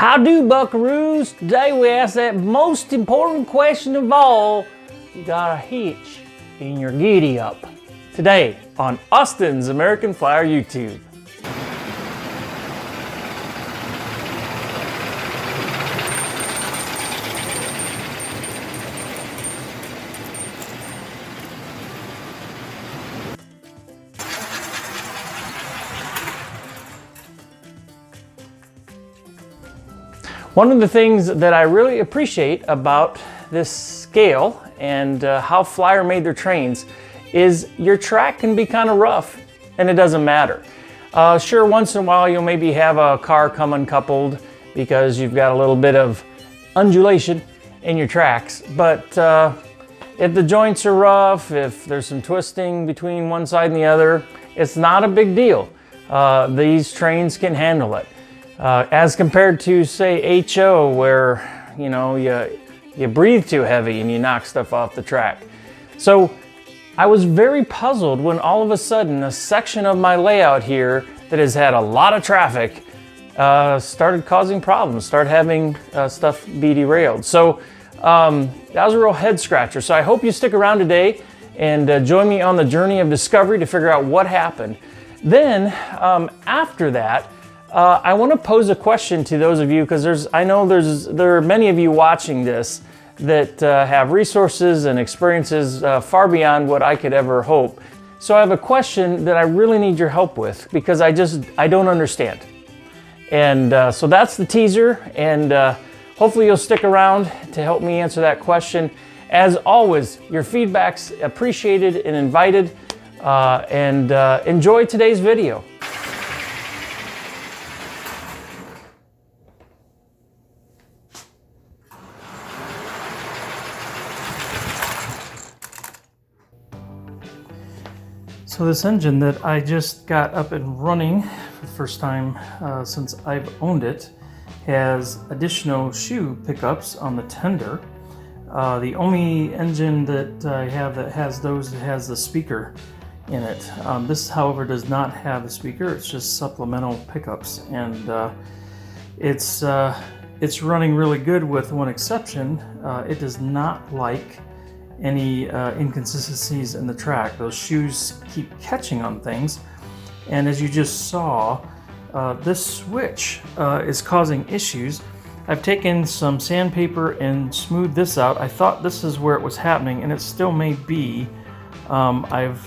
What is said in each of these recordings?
How do, buckaroos? Today we ask that most important question of all. You got a hitch in your giddy up. Today on Austin's American Flyer YouTube. One of the things that I really appreciate about this scale and how Flyer made their trains is your track can be kind of rough and it doesn't matter. Sure, once in a while you'll maybe have a car come uncoupled because you've got a little bit of undulation in your tracks, but if the joints are rough, if there's some twisting between one side and the other, it's not a big deal. These trains can handle it. As compared to, say, HO, where you breathe too heavy and you knock stuff off the track. So I was very puzzled when all of a sudden a section of my layout here that has had a lot of traffic started causing problems, started having stuff be derailed. So that was a real head scratcher. So I hope you stick around today and join me on the journey of discovery to figure out what happened. Then after that, I want to pose a question to those of you, because I know there are many of you watching this that have resources and experiences far beyond what I could ever hope. So I have a question that I really need your help with, because I don't understand. And so that's the teaser, and hopefully you'll stick around to help me answer that question. As always, your feedback's appreciated and invited, and enjoy today's video. So this engine that I just got up and running for the first time since I've owned it has additional shoe pickups on the tender. The only engine that I have that has those has the speaker in it. This, however, does not have a speaker. It's just supplemental pickups, and it's running really good with one exception. It does not like any inconsistencies in the track. Those shoes keep catching on things, and as you just saw, this switch is causing issues. I've taken some sandpaper and smoothed this out. I thought this is where it was happening, and it still may be. I've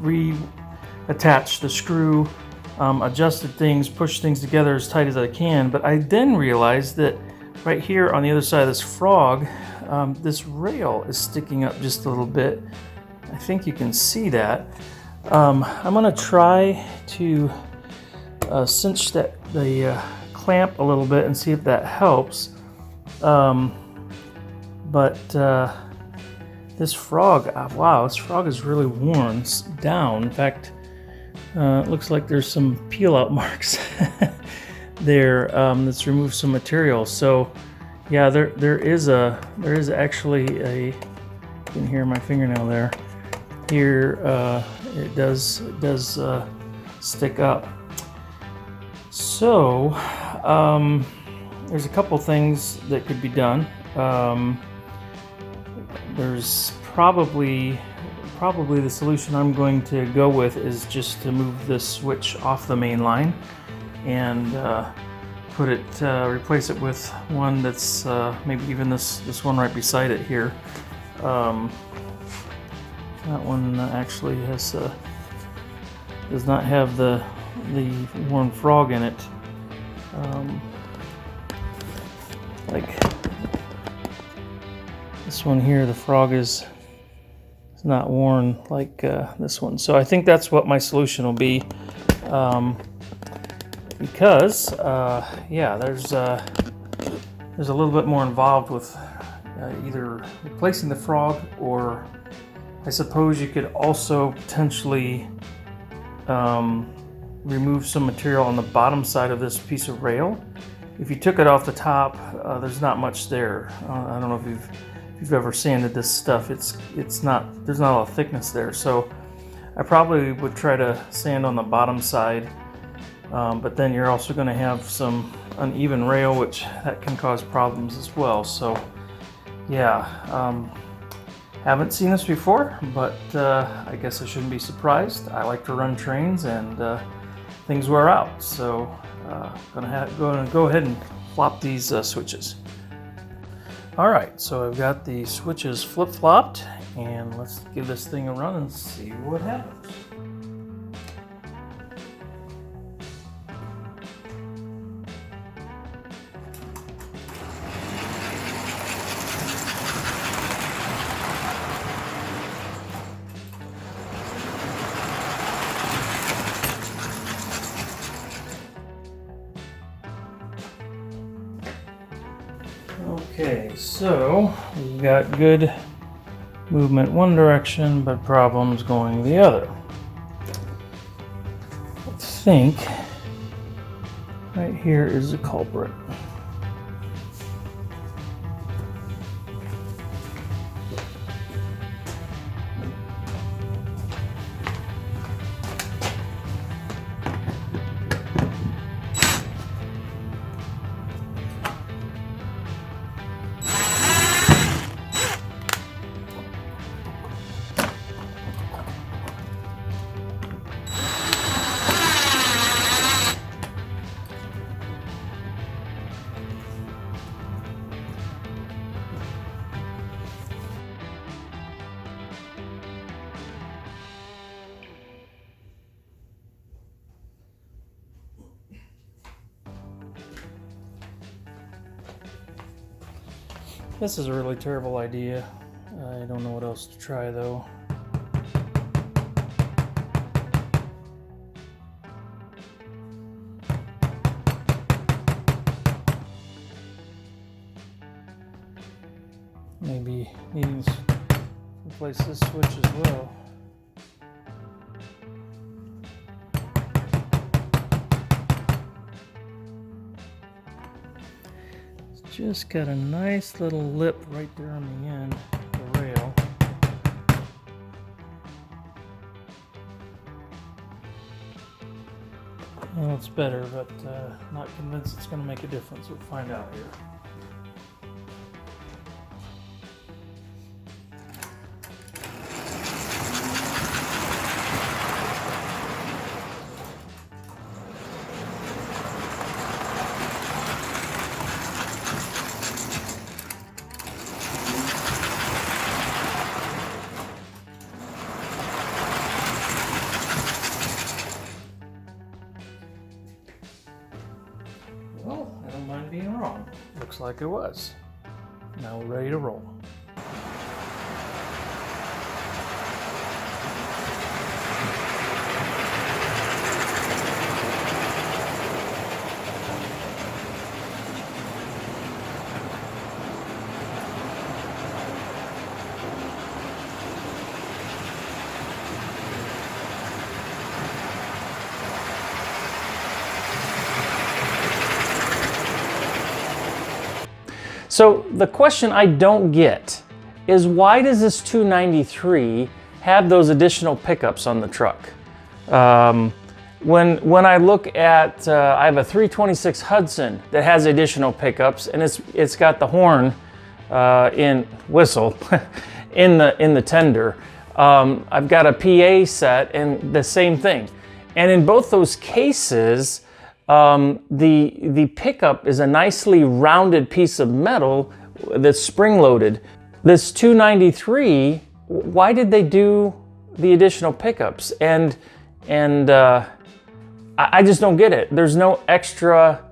reattached the screw, adjusted things, pushed things together as tight as I can, but I then realized that right here on the other side of this frog, this rail is sticking up just a little bit. I think you can see that. I'm going to try to cinch the clamp a little bit and see if that helps. But this frog, wow, this frog is really worn down. In fact, it looks like there's some peel out marks there. That's removed some material. So yeah, there is actually a, you can hear my fingernail there. Here it does stick up. So there's a couple things that could be done. There's probably the solution I'm going to go with is just to move this switch off the main line and replace it with one that's maybe even this one right beside it here. That one actually does not have the worn frog in it. Like this one here, the frog is not worn like this one. So I think that's what my solution will be. Because yeah, there's a little bit more involved with either replacing the frog, or I suppose you could also potentially remove some material on the bottom side of this piece of rail. If you took it off the top, there's not much there. I don't know if you've ever sanded this stuff. There's not a lot of thickness there. So I probably would try to sand on the bottom side. But then you're also going to have some uneven rail, which that can cause problems as well. So yeah, haven't seen this before, but I guess I shouldn't be surprised. I like to run trains, and things wear out. So gonna go ahead and flop these switches. All right, so I've got the switches flip-flopped, and let's give this thing a run and see what happens. Okay, so we've got good movement one direction, but problems going the other. I think right here is the culprit. This is a really terrible idea. I don't know what else to try though. Maybe needing to replace this switch as well. Just got a nice little lip right there on the end of the rail. Well, it's better, but not convinced it's going to make a difference. We'll find out here. Well, I don't mind being wrong. Looks like it was. Now we're ready to roll. So the question I don't get is, why does this 293 have those additional pickups on the truck? When I look at, I have a 326 Hudson that has additional pickups, and it's got the horn in whistle in the tender. I've got a PA set and the same thing. And in both those cases, the pickup is a nicely rounded piece of metal that's spring-loaded. This 293, why did they do the additional pickups? And I just don't get it. There's no extra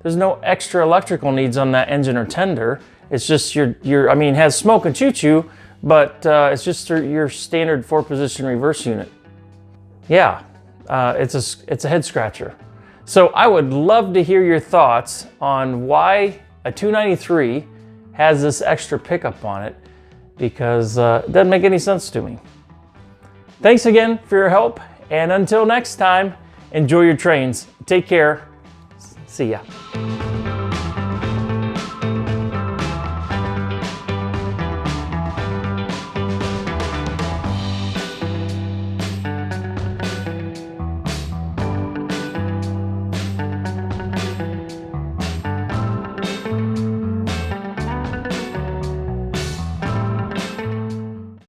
electrical needs on that engine or tender. It's just I mean, it has smoke and choo-choo, but it's just your standard 4-position reverse unit. Yeah, it's a head scratcher. So I would love to hear your thoughts on why a 293 has this extra pickup on it, because it doesn't make any sense to me. Thanks again for your help, and until next time, enjoy your trains. Take care. See ya.